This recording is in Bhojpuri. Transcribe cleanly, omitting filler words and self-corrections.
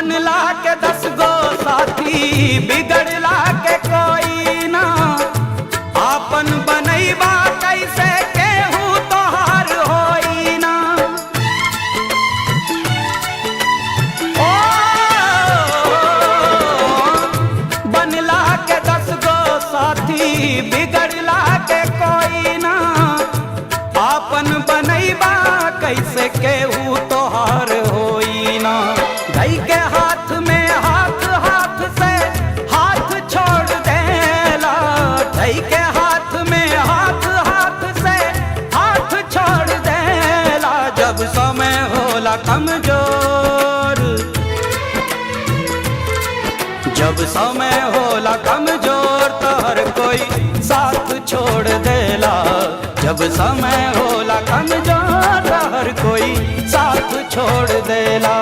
बनला के 10 गो साथी बिगड़ला के कोई ना। आपन बनैबा कैसे केहू तोहार होई ना। ओ बनला के 10 गो साथी बिगड़ला के कोई ना। आपन बनैबा कैसे केहू तोहार होई ना। गई के हाथ में हाथ, हाथ से हाथ छोड़ देला। गई के हाथ में हाथ, हाथ से हाथ छोड़ देला। जब समय होला कमजोर, जब समय होला कमजोर तो हर कोई साथ छोड़ देला। जब समय होला कमजोर तो हर कोई साथ छोड़ देला।